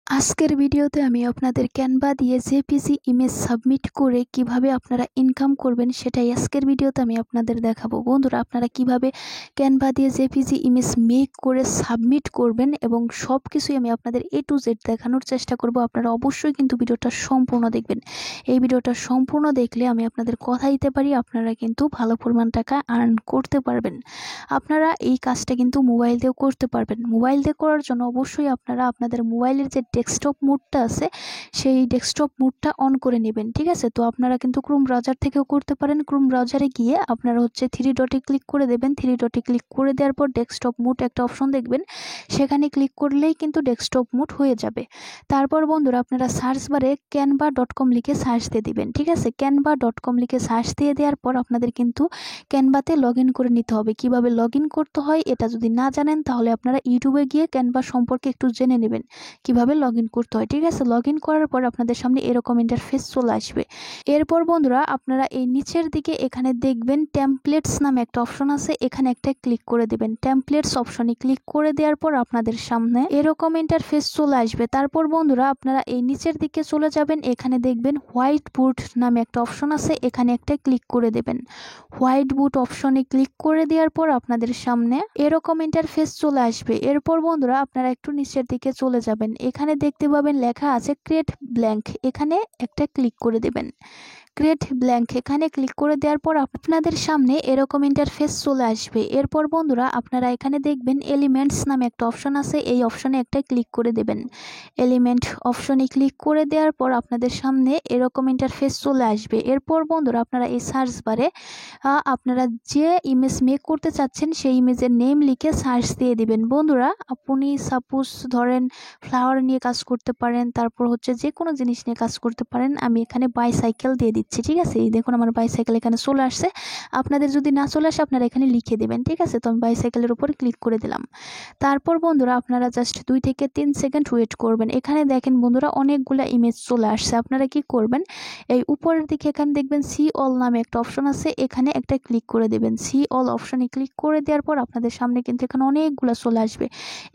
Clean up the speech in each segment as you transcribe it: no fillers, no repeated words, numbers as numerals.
আজকের ভিডিওতে আমি আপনাদের ক্যানভা দিয়ে জেপিজি ইমেজ সাবমিট করে কিভাবে আপনারা ইনকাম করবেন সেটাই আজকের ভিডিওতে আমি আপনাদের দেখাবো। বন্ধুরা, আপনারা কিভাবে ক্যানভা দিয়ে জেপিজি ইমেজ মেক করে সাবমিট করবেন এবং সব কিছুই আমি আপনাদের A to Z দেখানোর চেষ্টা করব। আপনারা অবশ্যই কিন্তু ভিডিওটা সম্পূর্ণ দেখবেন। এই ভিডিওটা সম্পূর্ণ দেখলে আমি আপনাদের কথা দিতে পারি আপনারা কিন্তু ভালো পরিমাণ টাকা আর্ন করতে পারবেন। আপনারা এই কাজটা কিন্তু মোবাইল দিয়েও করতে পারবেন। মোবাইল দিয়ে করার জন্য অবশ্যই আপনারা আপনাদের মোবাইলের যে ডেস্কটপ মোডটা আছে সেই ডেস্কটপ মোডটা অন করে নেবেন, ঠিক আছে? তো আপনারা কিন্তু ক্রোম ব্রাউজার থেকেও করতে পারেন। ক্রোম ব্রাউজারে গিয়ে আপনারা থ্রি ডটে ক্লিক করে দেবেন। থ্রি ডটে ক্লিক করে দেওয়ার পর ডেস্কটপ মোড একটা অপশন দেখবেন, সেখানে ক্লিক করলেই কিন্তু ডেস্কটপ মোড হয়ে যাবে। তারপর বন্ধুরা, আপনারা সার্চ বারে canva.com লিখে সার্চ দিয়ে দিবেন, ঠিক আছে? canva.com লিখে সার্চ দিয়ে দেওয়ার পর আপনাদের কিন্তু ক্যানভাতে লগ ইন করে নিতে হবে। কিভাবে লগ ইন করতে হয় এটা যদি না জানেন তাহলে আপনারা ইউটিউবে গিয়ে ক্যানভা সম্পর্কে একটু জেনে নেবেন কিভাবে লগ ইন করতে হয়, ঠিক আছে? লগ ইন করার পর আপনাদের সামনে এরকম ইন্টারফেস চলে আসবে। এরপর বন্ধুরা, আপনারা এই নিচের দিকে এখানে দেখবেন টেমপ্লেটস নামে একটা অপশন আছে, এখানে একটা ক্লিক করে দেবেন। টেমপ্লেটস অপশনে ক্লিক করে দেওয়ার পর আপনাদের সামনে এরকম ইন্টারফেস চলে আসবে। তারপর বন্ধুরা, আপনারা এই নিচের দিকে চলে যাবেন, এখানে দেখবেন হোয়াইট বোর্ড নামে একটা অপশন আছে, এখানে একটা ক্লিক করে দেবেন। হোয়াইট বোর্ড অপশনে ক্লিক করে দেওয়ার পর আপনাদের সামনে এরকম ইন্টারফেস চলে আসবে। এরপর বন্ধুরা, আপনারা একটু নিচের দিকে চলে যাবেন, এখানে দেখতে পাবেন লেখা আছে ক্রিয়েট ব্ল্যাঙ্ক, এখানে একটা ক্লিক করে দেবেন। ক্রিয়েট ব্ল্যাঙ্ক এখানে ক্লিক করে দেওয়ার পর আপনাদের সামনে এরকম ইন্টারফেস চলে আসবে। এরপর বন্ধুরা, আপনারা এখানে দেখবেন এলিমেন্টস নামে একটা অপশন আছে, এই অপশনে একটা ক্লিক করে দেবেন। এলিমেন্ট অপশনে ক্লিক করে দেওয়ার পর আপনাদের সামনে এরকম ইন্টারফেস চলে আসবে। এরপর বন্ধুরা, আপনারা এই সার্চ বারে আপনারা যে ইমেজ মেক করতে চাচ্ছেন সেই ইমেজের নেম লিখে সার্চ দিয়ে দিবেন। বন্ধুরা, আপনি সাপোজ ধরেন ফ্লাওয়ার নিয়ে কাজ করতে পারেন, তারপর যে কোনো জিনিস নিয়ে কাজ করতে পারেন। আমি এখানে বাইসাইকেল দিয়ে দিচ্ছি, ঠিক আছে? এই দেখুন আমার বাইসাইকেল এখানে চলে আসছে। আপনাদের যদি না চলে আসে আপনারা এখানে লিখে দেবেন, ঠিক আছে? তো আমি বাইসাইকেলের উপর ক্লিক করে দিলাম। তারপর বন্ধুরা, আপনারা জাস্ট 2 থেকে 3 সেকেন্ড ওয়েট করবেন। এখানে দেখেন বন্ধুরা অনেকগুলা ইমেজ চলে আসছে। আপনারা কি করবেন, এই উপরের দিকে এখানে দেখবেন সি অল নামে একটা অপশন আছে, এখানে একটা ক্লিক করে দেবেন। সি অল অপশনে ক্লিক করে দেওয়ার পর আপনাদের সামনে কিন্তু এখানে অনেকগুলো চলে আসবে।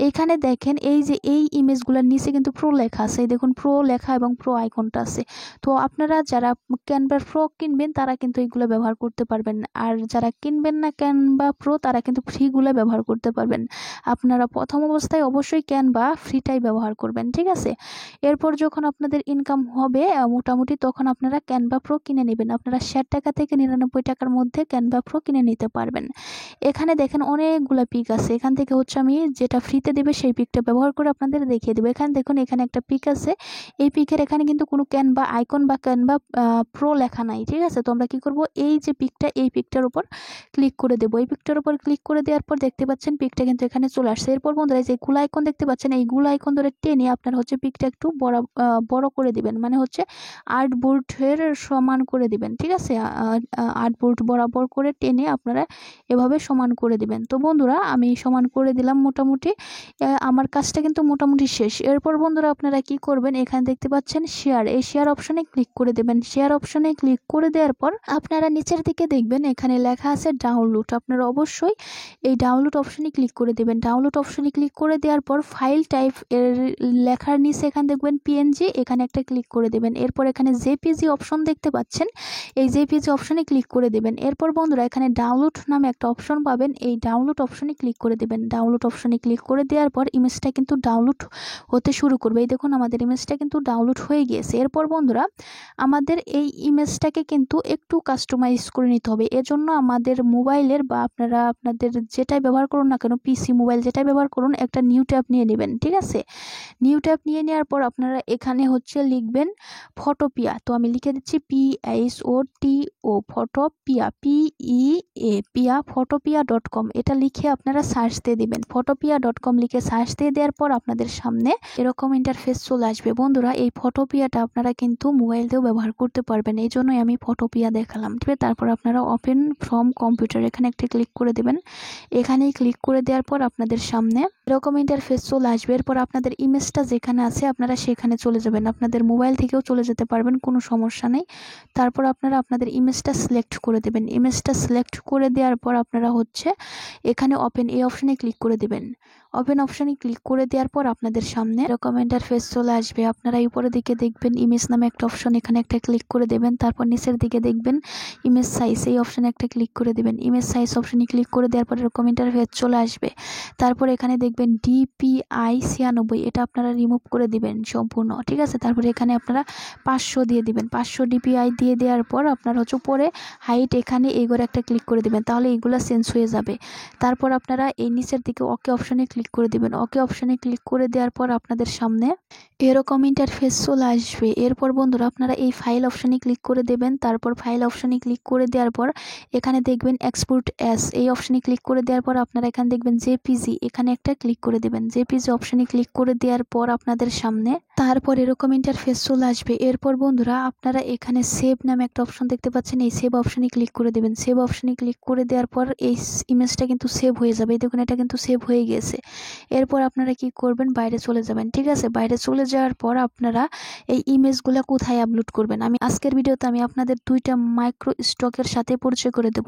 এইখানে দেখেন এই যে এই ইমেজগুলোর নিচে কিন্তু প্রো লেখা আছে, দেখুন প্রো লেখা এবং প্রো আইকনটা আছে। তো আপনারা যারা ক্যানভা প্রো কিনবেন তারা কিন্তু এইগুলো ব্যবহার করতে পারবেন, আর যারা কিনবেন না ক্যানভা প্রো তারা কিন্তু ফ্রিগুলো ব্যবহার করতে পারবেন। আপনারা প্রথম অবস্থায় অবশ্যই ক্যানভা ফ্রিটাই ব্যবহার করবেন, ঠিক আছে? এরপর যখন আপনাদের ইনকাম হবে মোটামুটি, তখন আপনারা ক্যানভা প্রো কিনে নেবেন। আপনারা 60 টাকা থেকে 99 টাকার মধ্যে ক্যানভা প্রো কিনে নিতে পারবেন। এখানে দেখেন অনেকগুলো পিক আছে, এখান থেকে আমি যেটা ফ্রিতে দেবে সেই পিকটা ব্যবহার করে আপনাদের দেখিয়ে দেবো। এখানে দেখুন এখানে একটা পিক আছে, এই পিকের এখানে কিন্তু কোনো ক্যানভা আইকন বা ক্যানভা প্রো লেখা নাই, ঠিক আছে? তো আমরা কি করব, এই যে পিকটা এই পিকটার উপর ক্লিক করে দেবো। এই পিকটার উপর ক্লিক করে দেওয়ার পর দেখতে পাচ্ছেন পিকটা কিন্তু এখানে চলে আসছে। এরপর বন্ধুরা, যে গুল আইকন দেখতে পাচ্ছেন, এই গুল আইকন ধরে টেনে আপনার পিকটা একটু বড় করে দিবেন, মানে আর্টবোর্ডের সমান করে দিবেন, ঠিক আছে? আর্টবোর্ড বরাবর করে টেনে আপনারা এভাবে সমান করে দিবেন। তো বন্ধুরা, আমি সমান করে দিলাম মোটামুটি। আমার কাজটা কিন্তু মোটামুটি শেষ। এরপর বন্ধুরা, আপনারা কি করবেন, এখানে দেখতে পাচ্ছেন শেয়ার, এই শেয়ার অপশনে ক্লিক করে দেবেন। শেয়ার অপশনে ক্লিক করে দেওয়ার পর আপনারা নিচের দিকে দেখবেন এখানে লেখা আছে ডাউনলোড। আপনারা অবশ্যই এই ডাউনলোড অপশনে ক্লিক করে দেবেন। ডাউনলোড অপশনে ক্লিক করে দেওয়ার পর ফাইল টাইপ এর লেখার নিচে এখানে দেখবেন পিএনজি, এখানে একটা ক্লিক করে দেবেন। এরপর এখানে জেপিজি অপশন দেখতে পাচ্ছেন, এই জেপিজি অপশনে ক্লিক করে দেবেন। এরপর বন্ধুরা, এখানে ডাউনলোড নামে একটা অপশন পাবেন, এই ডাউনলোড অপশনে ক্লিক করে দেবেন। ডাউনলোড অপশনে ক্লিক করে দেওয়ার পর ইমেজটা কিন্তু ডাউনলোড হতে শুরু করবে। এই দেখুন আমাদের ইমেজটা কিন্তু ডাউনলোড হয়ে গিয়েছে। এরপর বন্ধুরা, আমাদের এই ইমেজটাকে কিন্তু একটু কাস্টমাইজ করে নিতে হবে। এজন্য আমাদের মোবাইলের বা আপনারা আপনাদের যেটাই ব্যবহার করুন না কেন, পিসি মোবাইল যেটাই ব্যবহার করুন, একটা নিউ ট্যাব নিয়ে নেবেন, ঠিক আছে? নিউ ট্যাব নিয়ে নেওয়ার পর আপনারা এখানে লিখবেন ফটোপিয়া। তো আমি লিখে দিচ্ছি PISOTO, ফটোপিয়া, পিয়া, ফটোপিয়া.com। এটা লিখে আপনারা সার্চ দিয়ে দিবেন। ফটোপিয়া.com লিখে সার্চ দিয়ে দেওয়ার পর আপনাদের সামনে এরকম ইন্টারফেস চলে আসবে। বন্ধুরা, এই ফটোপিয়াটা আপনারা কিন্তু মোবাইল দিয়েও ব্যবহার করতে পারবেন, এই জন্যই আমি ফটোপিয়া দেখালাম, ঠিক আছে? তারপর আপনারা ওপেন ফ্রম কম্পিউটার এখানে একটা ক্লিক করে দেবেন। এখানেই ক্লিক করে দেওয়ার পর আপনাদের সামনে এরকম ইন্টারফেস চলে আসবে। এরপর আপনাদের ইমেজটা যেখানে আছে আপনারা সেখানে চলে যাবেন। আপনাদের মোবাইল থেকেও চলে যেতে পারবেন, কোনো সমস্যা নেই। তারপর আপনারা আপনাদের ইমেজটা সিলেক্ট করে দেবেন। ইমেজটা সিলেক্ট করে দেওয়ার পর আপনারা এখানে ওপেন এই অপশনে ক্লিক করে দেবেন। ওপেন অপশনে ক্লিক করে দেওয়ার পর আপনাদের সামনে এরকম ইন্টারফেস চলে আসবে। আপনারা উপরের দিকে দেখবেন ইমেজ নামে একটা অপশন, এখানে একটা ক্লিক করে দেবেন। তারপর নিচের দিকে দেখবেন ইমেজ সাইজ, এই অপশনে একটা ক্লিক করে দেবেন। ইমেজ সাইজ অপশনে ক্লিক করে দেওয়ার পর এরকম ইন্টারফেস চলে আসবে। তারপর এখানে দেখবেন DPI 96, এটা আপনারা রিমুভ করে দিবেন সম্পূর্ণ, ঠিক আছে। তারপরে এখানে আপনারা 500 দিয়ে দিবেন। 500 DPI দিয়ে দেওয়ার পর আপনারা হচ্ছে উপরে হাইট, এখানে এইগুলো একটা ক্লিক করে দিবেন, তাহলে এইগুলো চেঞ্জ হয়ে যাবে। তারপর আপনারা এই নিচের দিকে ওকে অপশনে ক্লিক করে দিবেন। ওকে অপশনে ক্লিক করে দেওয়ার পর আপনাদের সামনে এরকম ইন্টারফেস চলে আসবে। এরপর বন্ধুরা আপনারা এই ফাইল অপশনে ক্লিক করে দেবেন। তারপর ফাইল অপশনে ক্লিক করে দেওয়ার পর এখানে দেখবেন এক্সপোর্ট অ্যাজ, এই অপশনে ক্লিক করে দেওয়ার পর আপনারা এখানে দেখবেন জেপিজি, এখানে একটা ক্লিক করে দেবেন। জেপিজি অপশনে ক্লিক করে দেওয়ার পর আপনাদের সামনে তারপর এরকম ইন্টারফেস চলে আসবে। এরপর বন্ধুরা আপনারা এখানে সেভ নামে একটা অপশন দেখতে পাচ্ছেন, এই সেভ অপশনে ক্লিক করে দেবেন। সেভ অপশনে ক্লিক করে দেওয়ার পর এই ইমেজটা কিন্তু সেভ হয়ে যাবে। দেখুন এটা কিন্তু সেভ হয়ে গেছে। এরপর আপনারা কি করবেন, বাইরে চলে যাবেন, ঠিক আছে। বাইরে চলে যাওয়ার পর আপনারা এই ইমেজগুলো কোথায় আপলোড করবেন, আমি আজকের ভিডিওতে আমি আপনাদের দুইটা মাইক্রো স্টকের সাথে পরিচয় করে দেব।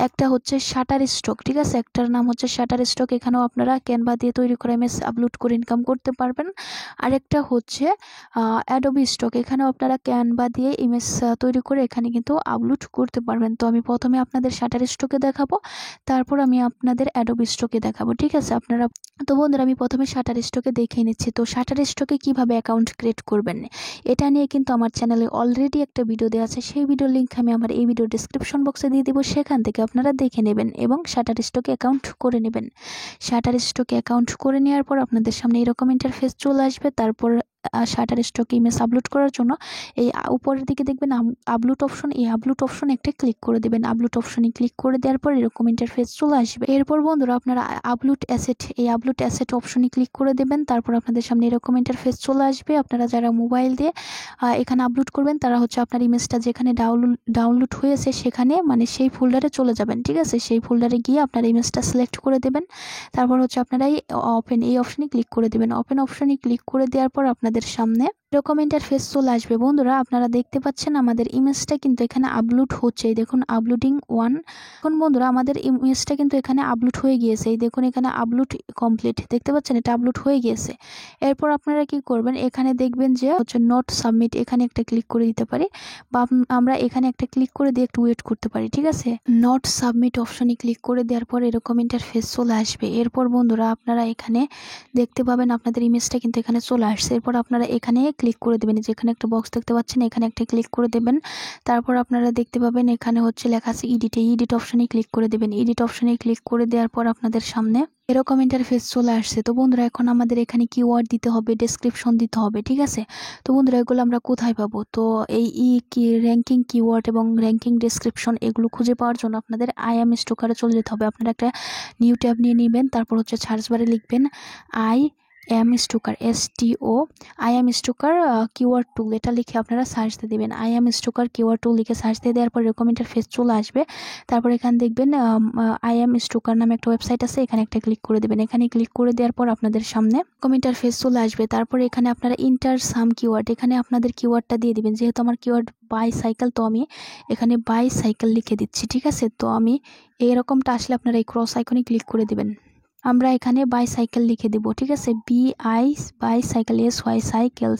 একটা হচ্ছে শাটার স্টক, ঠিক আছে, একটার নাম হচ্ছে শাটার স্টক, এখানেও আপনারা ক্যানভা দিয়ে তৈরি করা ইমেজ আপলোড করে ইনকাম করতে পারবেন। আরেকটা হচ্ছে অ্যাডোবি স্টক, এখানেও আপনারা ক্যানভা দিয়ে ইমেজ তৈরি করে এখানে কিন্তু আপলোড করতে পারবেন। তো আমি প্রথমে আপনাদের শাটার স্টকে দেখাবো, তারপর আমি আপনাদের অ্যাডোবি স্টকে দেখাবো, ঠিক আছে। আপনারা তো বন্ধুরা আমি প্রথমে শাটার স্টকে দেখে নিচ্ছি। তো শাটার স্টকে কিভাবে অ্যাকাউন্ট ক্রিয়েট করবেন এটা নিয়ে কিন্তু আমার চ্যানেলে অলরেডি একটা ভিডিও দেওয়া আছে, সেই ভিডিওর লিঙ্ক আমি আমার এই ভিডিও ডিসক্রিপশন বক্সে দিয়ে দিব, সেখান থেকে আপনারা দেখে নেবেন এবং শাটার স্টকে অ্যাকাউন্ট করে নেবেন। শাটার স্টকে অ্যাকাউন্ট করে নেওয়ার পর আপনাদের সামনে এরকম ইন্টারফেস চলে আসবে। তারপর শাটার স্টকে ইমেজ আপলোড করার জন্য এই উপরের দিকে দেখবেন আপলোড অপশন, এই আপলোড অপশন একটা ক্লিক করে দেবেন। আপলোড অপশনে ক্লিক করে দেওয়ার পর এরকম ইন্টারফেস চলে আসবে। এরপর বন্ধুরা আপনারা আপলোড অ্যাসেট, এই আপলোড অ্যাসেট অপশনে ক্লিক করে দেবেন। তারপর আপনাদের সামনে এরকম ইন্টারফেস চলে আসবে। আপনারা যারা মোবাইল দিয়ে এখানে আপলোড করবেন তারা হচ্ছে আপনার ইমেজটা যেখানে ডাউনলোড হয়েছে সেখানে মানে সেই ফোল্ডারে চলে যাবেন, ঠিক আছে। সেই ফোল্ডারে গিয়ে আপনার ইমেজটা সিলেক্ট করে দেবেন। তারপর হচ্ছে আপনারা ওপেন এই অপশনে ক্লিক করে দেবেন। ওপেন অপশনে ক্লিক করে দেওয়ার পর আপনাদের সামনে এরকম ইন্টারফেস চলে আসবে। বন্ধুরা আপনারা দেখতে পাচ্ছেন আমাদের ইমেজটা কিন্তু এখানে আপলোড হচ্ছে, দেখুন আপলোডিং 1। এখন বন্ধুরা আমাদের ইমেজটা কিন্তু এখানে আপলোড হয়ে গিয়েছে, এই দেখুন এখানে আপলোড কমপ্লিট, দেখতে পাচ্ছেন এটা আপলোড হয়ে গিয়েছে। এরপর আপনারা কি করবেন, এখানে দেখবেন যে হচ্ছে নট সাবমিট, এখানে একটা ক্লিক করে দিতে পারি বা আমরা এখানে একটা ক্লিক করে দিয়ে একটু ওয়েট করতে পারি, ঠিক আছে। নট সাবমিট অপশনে ক্লিক করে দেওয়ার পর এরকম ইন্টারফেস চলে আসবে। এরপর বন্ধুরা আপনারা এখানে দেখতে পাবেন আপনাদের ইমেজটা কিন্তু এখানে চলে আসছে। এরপর আপনারা এখানে ক্লিক করে দেবেন, যেখানে একটা বক্স দেখতে পাচ্ছেন এখানে একটা ক্লিক করে দেবেন। তারপর আপনারা দেখতে পাবেন এখানে হচ্ছে লেখা আছে এডিট অপশনে ক্লিক করে দেবেন। এডিট অপশনে ক্লিক করে দেওয়ার পর আপনাদের সামনে এরকম ইন্টারফেস চলে আসছে। তো বন্ধুরা এখন আমাদের এখানে কিওয়ার্ড দিতে হবে, ডেসক্রিপশন দিতে হবে, ঠিক আছে। তো বন্ধুরা এগুলো আমরা কোথায় পাবো, তো এই র্যাঙ্কিং কিওয়ার্ড এবং র্যাঙ্কিং ডেসক্রিপশন এগুলো খুঁজে পাওয়ার জন্য আপনাদের IAM স্টোকারে চলে যেতে হবে। আপনারা একটা নিউ ট্যাব নিয়ে নেবেন, তারপর হচ্ছে সার্চ বারে লিখবেন IAM stoker IAM stoker keyword টুল, এটা লিখে আপনারা সার্চ দিয়ে দেবেন। IAM স্টোকার কিওয়ার্ড টুল লিখে সার্চ দিয়ে দেওয়ার পর এরকম ইন্টারফেস চলে আসবে। তারপর এখানে দেখবেন IAM স্টোকার নামে একটা ওয়েবসাইট আছে, এখানে একটা ক্লিক করে দেবেন। এখানে ক্লিক করে দেওয়ার পর আপনাদের সামনে এরকম ইন্টারফেস চলে আসবে। তারপর এখানে আপনারা ইন্টার সাম কিওয়ার্ড, এখানে আপনাদের কিওয়ার্ডটা দিয়ে দিবেন। যেহেতু আমার কিওয়ার্ড বাইসাইকেল, তো আমি এখানে বাইসাইকেল লিখে দিচ্ছি, ঠিক আছে। তো আমি এরকমটা আসলে আপনারা এই ক্রস আইকনে ক্লিক করে দেবেন। আমরা এখানে বাইসাইকেল লিখে দেব, ঠিক আছে। Bicycle SY cycle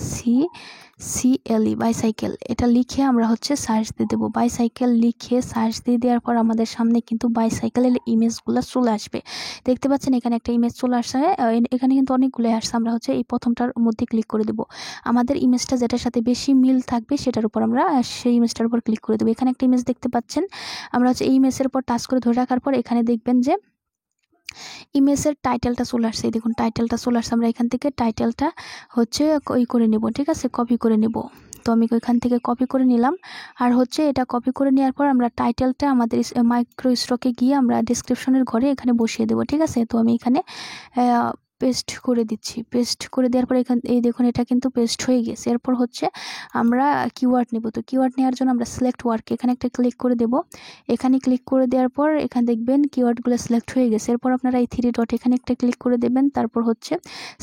CLE bicycle, এটা লিখে আমরা হচ্ছে সার্চ দিয়ে দেবো। বাইসাইকেল লিখে সার্চ দিয়ে দেওয়ার পর আমাদের সামনে কিন্তু বাইসাইকেলের ইমেজগুলো চলে আসবে। দেখতে পাচ্ছেন এখানে একটা ইমেজ চলে আসছে, এখানে কিন্তু অনেকগুলো আসছে। আমরা হচ্ছে এই প্রথমটার মধ্যে ক্লিক করে দেবো। আমাদের ইমেজটা যেটার সাথে বেশি মিল থাকবে সেটার উপর আমরা সেই ইমেজটার উপর ক্লিক করে দেবো। এখানে একটা ইমেজ দেখতে পাচ্ছেন, আমরা হচ্ছে এই ইমেজের উপর টাচ করে ধরে রাখার পর এখানে দেখবেন যে ইমেজের টাইটেলটা চলে আসছে, দেখুন টাইটেলটা চলে আসছে। আমরা এখান থেকে টাইটেলটা হচ্ছে করে নেব, ঠিক আছে, কপি করে নেব। তো আমি এখান থেকে কপি করে নিলাম। আর হচ্ছে এটা কপি করে নেওয়ার পর আমরা টাইটেলটা আমাদের মাইক্রো স্টকে গিয়ে আমরা ডিসক্রিপশনের ঘরে এখানে বসিয়ে দেবো, ঠিক আছে। তো আমি এখানে পেস্ট করে দিচ্ছি। পেস্ট করে দেওয়ার পর এই দেখুন এটা কিন্তু পেস্ট হয়ে গেছে। এরপর হচ্ছে আমরা কিওয়ার্ড নেব। তো কিওয়ার্ড নেওয়ার জন্য আমরা সিলেক্ট ওয়ার্ক এখানে একটা ক্লিক করে দেব। এখানে ক্লিক করে দেওয়ার পর এখানে দেখবেন কিওয়ার্ডগুলো সিলেক্ট হয়ে গেছে। এরপর আপনারা এই 3 ডট এখানে একটা ক্লিক করে দেবেন। তারপর হচ্ছে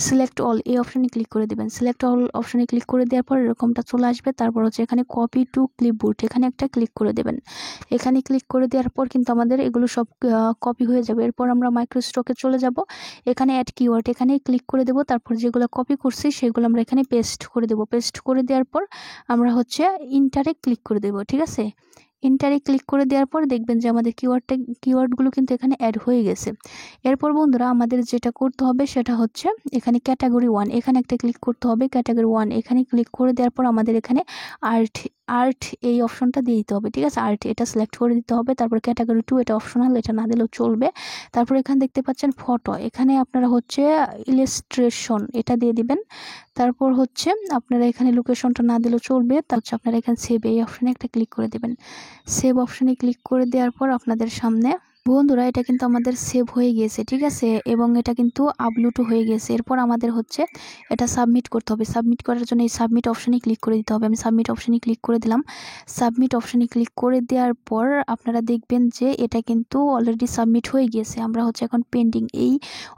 সিলেক্ট অল এই অপশানে ক্লিক করে দেবেন। সিলেক্ট অল অপশানে ক্লিক করে দেওয়ার পর এরকমটা চলে আসবে। তারপর হচ্ছে এখানে কপি টু ক্লিপবোর্ড এখানে একটা ক্লিক করে দেবেন। এখানে ক্লিক করে দেওয়ার পর কিন্তু আমাদের এগুলো সব কপি হয়ে যাবে। এরপর আমরা মাইক্রোস্টকে চলে যাব। এখানে অ্যাড কিওয়ার্ড এখানে ক্লিক করে দেব। তারপর যেগুলো কপি করছি সেগুলো আমরা এখানে পেস্ট করে দেব। পেস্ট করে দেওয়ার পর আমরা হচ্ছে ইন্টারে ক্লিক করে দেব। ঠিক আছে, ইন্টারে ক্লিক করে দেওয়ার পর দেখবেন যে আমাদের কিওয়ার্ডগুলো কিন্তু এখানে অ্যাড হয়ে গেছে। এরপর বন্ধুরা আমাদের যেটা করতে হবে সেটা হচ্ছে এখানে ক্যাটাগরি 1 এখানে একটা ক্লিক করতে হবে। ক্যাটাগরি 1 এখানে ক্লিক করে দেওয়ার পর আমাদের এখানে আর্ট এই অপশনটা দিয়ে দিতে হবে। ঠিক আছে, আর্ট এটা সিলেক্ট করে দিতে হবে। তারপর ক্যাটাগরি 2 এটা অপশনাল, এটা না দিলেও চলবে। তারপর এখানে দেখতে পাচ্ছেন ফটো, এখানে আপনারা হচ্ছে ইলাস্ট্রেশন এটা দিয়ে দিবেন। তারপর হচ্ছে আপনারা এখানে লোকেশনটা না দিলেও চলবে। তার হচ্ছে আপনারা এখানে সেভ এই অপশানে একটা ক্লিক করে দেবেন। সেভ অপশানে ক্লিক করে দেওয়ার পর আপনাদের সামনে বন্ধুরা এটা কিন্তু আমাদের সেভ হয়ে গেছে। ঠিক আছে, এবং এটা কিন্তু আপলোডও হয়ে গেছে। এরপর আমাদের হচ্ছে এটা সাবমিট করতে হবে। সাবমিট করার জন্য এই সাবমিট অপশানে ক্লিক করে দিতে হবে। আমি সাবমিট অপশানে ক্লিক করে দিলাম। সাবমিট অপশানে ক্লিক করে দেওয়ার পর আপনারা দেখবেন যে এটা কিন্তু অলরেডি সাবমিট হয়ে গেছে। আমরা হচ্ছে এখন পেন্ডিং এই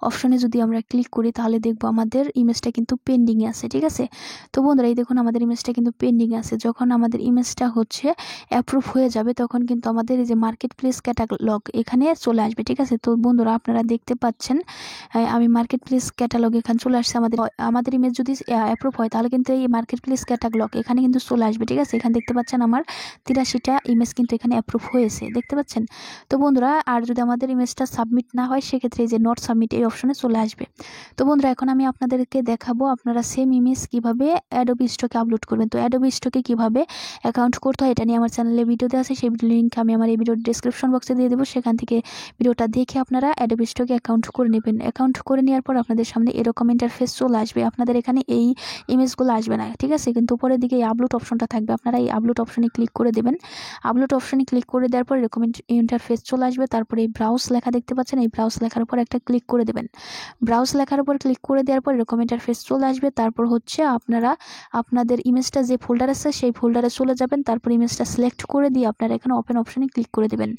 অপশানে যদি আমরা ক্লিক করি তাহলে দেখবো আমাদের ইমেজটা কিন্তু পেন্ডিংয়ে আছে। ঠিক আছে, তো বন্ধুরা এই দেখুন আমাদের ইমেজটা কিন্তু পেন্ডিংয়ে আছে। যখন আমাদের ইমেজটা হচ্ছে অ্যাপ্রুভ হয়ে যাবে তখন কিন্তু আমাদের এই যে মার্কেট প্লেস ক্যাটালগ এখানে চলে আসবে। ঠিক আছে, তো বন্ধুরা আপনারা দেখতে পাচ্ছেন আমি মার্কেট প্লেস ক্যাটালগ এখানে চলে আসছে। আমাদের ইমেজ যদি অ্যাপ্রুভ হয় তাহলে কিন্তু এই মার্কেট প্লেস ক্যাটালগ এখানে কিন্তু চলে আসবে। ঠিক আছে, এখানে দেখতে পাচ্ছেন আমার 83টা ইমেজ কিন্তু এখানে অ্যাপ্রুভ হয়েছে, দেখতে পাচ্ছেন। তো বন্ধুরা আর যদি আমাদের ইমেজটা সাবমিট না হয় সেক্ষেত্রে এই যে নট সাবমিট এই অপশনে চলে আসবে। তো বন্ধুরা এখন আমি আপনাদেরকে দেখাবো আপনারা সেম ইমেজ কিভাবে অ্যাডোবি স্টকে আপলোড করবেন। তো অ্যাডোবি স্টকে কিভাবে অ্যাকাউন্ট করতে হয় এটা নিয়ে আমার চ্যানেলে ভিডিও দেওয়া আছে, সেই ভিডিও লিঙ্ক আমি আমার এই ভিডিওর ডেসক্রিপশন বক্সে দিয়ে দেবো। সেখান থেকে ভিডিওটা দেখে আপনারা অ্যাডোবি স্টকে অ্যাকাউন্ট করে নেবেন। অ্যাকাউন্ট করে নেওয়ার পর আপনাদের সামনে এরকম ইন্টারফেস চলে আসবে। আপনাদের এখানে এই ইমেজগুলো আসবে না। ঠিক আছে, কিন্তু উপরের দিকে এই আপলোড অপশনটা থাকবে, আপনারা এই আপলোড অপশনে ক্লিক করে দেবেন। আপলোড অপশনে ক্লিক করে দেওয়ার পর এরকম ইন্টারফেস চলে আসবে। তারপরে এই ব্রাউজ লেখা দেখতে পাচ্ছেন, এই ব্রাউজ লেখার উপর একটা ক্লিক করে দেবেন। ব্রাউজ লেখার উপর ক্লিক করে দেওয়ার পর এরকম ইন্টারফেস চলে আসবে। তারপর হচ্ছে আপনারা আপনাদের ইমেজটা যে ফোল্ডার আছে সেই ফোল্ডারে চলে যাবেন। তারপর ইমেজটা সিলেক্ট করে দিয়ে আপনারা এখানে ওপেন অপশনে ক্লিক করে দেবেন।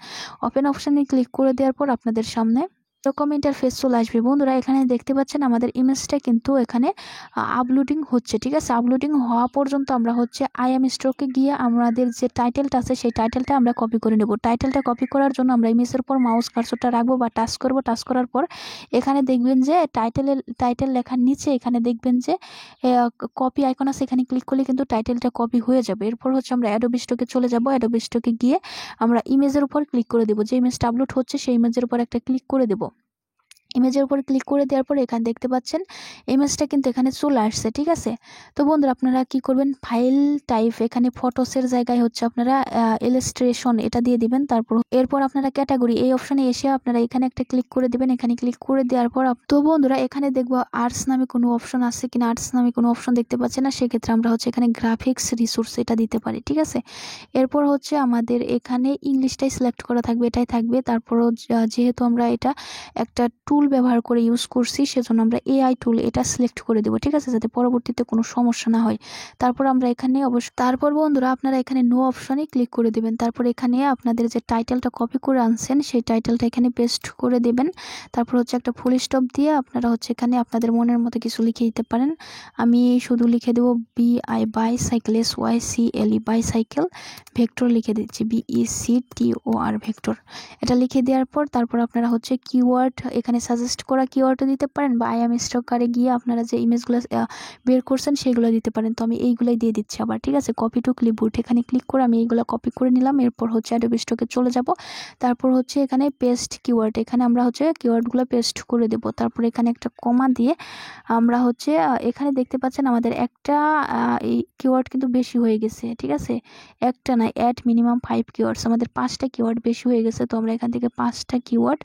ওপেন অপশনে ক্লিক করে দেওয়ার পর আপনাদের সামনে এরকম ইন্টারফেস চলে আসবে। বন্ধুরা এখানে দেখতে পাচ্ছেন আমাদের ইমেজটা কিন্তু এখানে আপলোডিং হচ্ছে। ঠিক আছে, আপলোডিং হওয়া পর্যন্ত আমরা হচ্ছে আইএম স্ট্রোকে গিয়ে আমাদের যে টাইটেলটা আছে সেই টাইটেলটা আমরা কপি করে নেব। টাইটেলটা কপি করার জন্য আমরা ইমেজের উপর মাউস কার্সরটা রাখবো বা টাচ করব। টাচ করার পর এখানে দেখবেন যে টাইটেল লেখার নিচে এখানে দেখবেন যে কপি আইকন আছে, এখানে ক্লিক করলে কিন্তু টাইটেলটা কপি হয়ে যাবে। এরপর হচ্ছে আমরা অ্যাডোবি স্টকে চলে যাব। অ্যাডোবি স্টকে গিয়ে আমরা ইমেজের উপর ক্লিক করে দেবো। যে ইমেজটা আপলোড হচ্ছে সেই ইমেজের উপর একটা ক্লিক করে দেবো। ইমেজের উপর ক্লিক করে দেওয়ার পর এখানে দেখতে পাচ্ছেন ইমেজটা কিন্তু এখানে চলে আসছে। ঠিক আছে, তো বন্ধুরা আপনারা কি করবেন, ফাইল টাইপ এখানে ফটোসের জায়গায় হচ্ছে আপনারা ইলাস্ট্রেশন এটা দিয়ে দিবেন। এরপর আপনারা ক্যাটাগরি এই অপশনে এসে আপনারা এখানে একটা ক্লিক করে দিবেন। এখানে ক্লিক করে দেওয়ার পর তো বন্ধুরা এখানে দেখবো আর্টস নামে কোনো অপশন আছে কিনা। আর্টস নামে কোনো অপশন দেখতে পাচ্ছি না, সেক্ষেত্রে আমরা হচ্ছে এখানে গ্রাফিক্স রিসোর্স এটা দিতে পারি। ঠিক আছে, এরপর হচ্ছে আমাদের এখানে ইংলিশটাই সিলেক্ট করা থাকবে, এটাই থাকবে। তারপরও যেহেতু আমরা এটা একটা টুল ব্যবহার করে ইউজ করছি সেজন্য আমরা এআই টুল এটা সিলেক্ট করে দেবো। ঠিক আছে, যাতে পরবর্তীতে কোনো সমস্যা না হয়। তারপর আমরা এখানে তারপর বন্ধুরা আপনারা এখানে নো অপশনে ক্লিক করে দেবেন। তারপর এখানে আপনাদের যে টাইটেলটা কপি করে আনছেন সেই টাইটেলটা এখানে পেস্ট করে দেবেন। তারপর হচ্ছে একটা ফুল স্টপ দিয়ে আপনারা হচ্ছে এখানে আপনাদের মনের মতো কিছু লিখে দিতে পারেন। আমি শুধু লিখে দেবো BI bicycle SYCLE bicycle, vector লিখে দিচ্ছি VECTOR ভেক্টর। এটা লিখে দেওয়ার পর তারপর আপনারা হচ্ছে কিওয়ার্ড এখানে সাজেস্ট করা কিওয়ার্ডও দিতে পারেন বা আইএম স্টকারে গিয়ে আপনারা যে ইমেজগুলো বের করছেন সেগুলো দিতে পারেন। তো আমি এইগুলাই দিয়ে দিচ্ছি আবার। ঠিক আছে, কপি টু ক্লিপবোর্ড এখানে ক্লিক করে আমি এইগুলো কপি করে নিলাম। এরপর হচ্ছে অ্যাডোবি স্টকে চলে যাব। তারপর হচ্ছে এখানে পেস্ট কিওয়ার্ড এখানে আমরা হচ্ছে কিওয়ার্ডগুলো পেস্ট করে দেব। তারপর এখানে একটা কমা দিয়ে আমরা হচ্ছে এখানে দেখতে পাচ্ছেন আমাদের একটা এই কিওয়ার্ড কিন্তু বেশি হয়ে গেছে। ঠিক আছে, একটা না, অ্যাড মিনিমাম 5 কিওয়ার্ডস, আমাদের 5টা কিওয়ার্ড বেশি হয়ে গেছে। তো আমরা এখান থেকে 5টা কিওয়ার্ড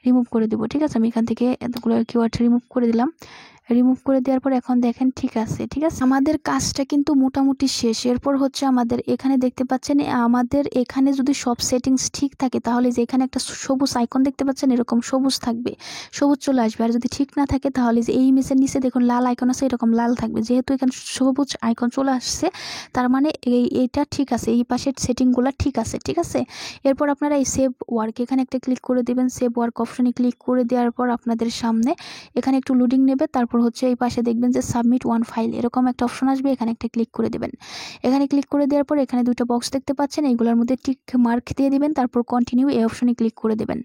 রিমুভ করে দেবো। ঠিক আছে, আমি এখান থেকে এতগুলো কিওয়ার্ড রিমুভ করে দিলাম। রিমুভ করে দেওয়ার পর এখন দেখেন ঠিক আছে। আমাদের কাজটা কিন্তু মোটামুটি শেষ। এরপর হচ্ছে আমাদের এখানে দেখতে পাচ্ছেন আমাদের এখানে যদি সব সেটিংস ঠিক থাকে তাহলে যে এখানে একটা সবুজ আইকন দেখতে পাচ্ছেন এরকম সবুজ থাকবে, সবুজ চলে আসবে। আর যদি ঠিক না থাকে তাহলে যে এই ইমেজের নিচে দেখুন লাল আইকন আছে এরকম লাল থাকবে। যেহেতু এখানে সবুজ আইকন চলে আসছে তার মানে এইটা ঠিক আছে, এই পাশের সেটিংগুলো ঠিক আছে। এরপর আপনারা এই সেভ ওয়ার্ক এখানে একটা ক্লিক করে দেবেন। সেভ ওয়ার্ক অপশনে ক্লিক করে দেওয়ার পর আপনাদের সামনে এখানে একটু লোডিং নেবে। তারপর হচ্ছে এই পাশে দেখবেন যে সাবমিট ওয়ান ফাইল এরকম একটা অপশন আসবে, এখানে একটা ক্লিক করে দেবেন। এখানে ক্লিক করে দেওয়ার পর এখানে দুটো বক্স দেখতে পাচ্ছেন, এইগুলোর মধ্যে টিক মার্ক দিয়ে দিবেন। তারপর কন্টিনিউ এই অপশনে ক্লিক করে দেবেন।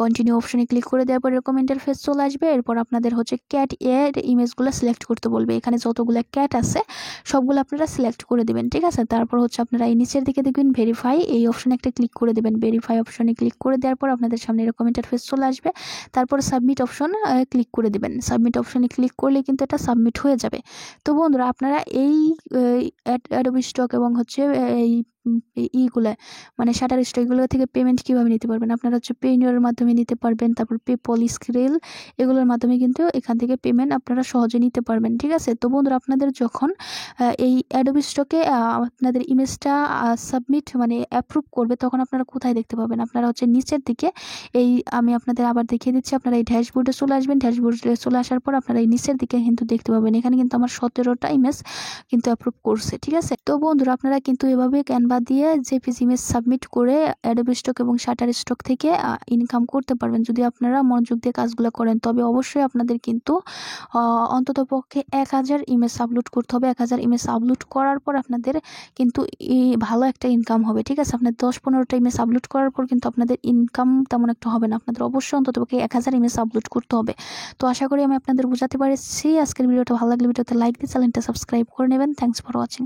কন্টিনিউ অপশনে ক্লিক করে দেওয়ার পর এরকম ইন্টারফেস চলে আসবে। এরপর আপনাদের হচ্ছে ক্যাট এর ইমেজগুলো সিলেক্ট করতে বলবে। এখানে যতগুলো ক্যাট আছে সবগুলো আপনারা সিলেক্ট করে দেবেন, ঠিক আছে। তারপর হচ্ছে আপনারা এই নিচের দিকে দেখবেন ভেরিফাই, এই অপশনে একটা ক্লিক করে দেবেন। ভেরিফাই অপশনে ক্লিক করে দেওয়ার পর আপনাদের সামনে এরকম ইন্টারফেস চলে আসবে। তারপর সাবমিট অপশন ক্লিক করে দেবেন। সাবমিট অপশনে ক্লিক করলে কিন্তু এটা সাবমিট হয়ে যাবে। তো বন্ধুরা আপনারা এই অ্যাডোবি স্টক এবং হচ্ছে এই ইগুলো মানে শাটার স্টক এগুলো থেকে পেমেন্ট কীভাবে নিতে পারবেন, আপনারা হচ্ছে পেইনিয়রের মাধ্যমে নিতে পারবেন। তারপর পেপল, স্ক্রিল এগুলোর মাধ্যমে কিন্তু এখান থেকে পেমেন্ট আপনারা সহজে নিতে পারবেন, ঠিক আছে। তো বন্ধুরা আপনাদের যখন এই অ্যাডোবি স্টকে আপনাদের ইমেজটা সাবমিট মানে অ্যাপ্রুভ করবে তখন আপনারা কোথায় দেখতে পাবেন, আপনারা হচ্ছে নিচের দিকে এই আমি আপনাদের আবার দেখিয়ে দিচ্ছি। আপনারা এই ড্যাশবোর্ডে চলে আসবেন। ড্যাশবোর্ডে চলে আসার পর আপনারা এই নিচের দিকে কিন্তু দেখতে পাবেন এখানে কিন্তু আমার 17টা ইমেজ কিন্তু অ্যাপ্রুভ করছে, ঠিক আছে। তো বন্ধুরা আপনারা কিন্তু এভাবে ক্যানভা দিয়ে জেপিজি ইমেজ সাবমিট করে অ্যাডোবি স্টক এবং শাটার স্টক থেকে ইনকাম করতে পারবেন যদি আপনারা মনোযোগ দিয়ে কাজগুলো করেন। তবে অবশ্যই আপনাদের কিন্তু অন্ততপক্ষে 1000 ইমেজ আপলোড করতে হবে। 1000 ইমেজ আপলোড করার পর আপনাদের কিন্তু ভালো একটা ইনকাম হবে, ঠিক আছে। আপনার 10-15টা ইমেজ আপলোড করার পর কিন্তু আপনাদের ইনকাম তেমন একটা হবে না। আপনাদের অবশ্যই অন্ততপক্ষে 1000 ইমেজ আপলোড করতে হবে। তো আশা করি আমি আপনাদের বোঝাতে পারছি। আজকের ভিডিওটা ভালো লাগলে ভিডিওতে লাইক দিয়ে চ্যানেলটা সাবস্ক্রাইব করে নেবেন। Thanks for watching.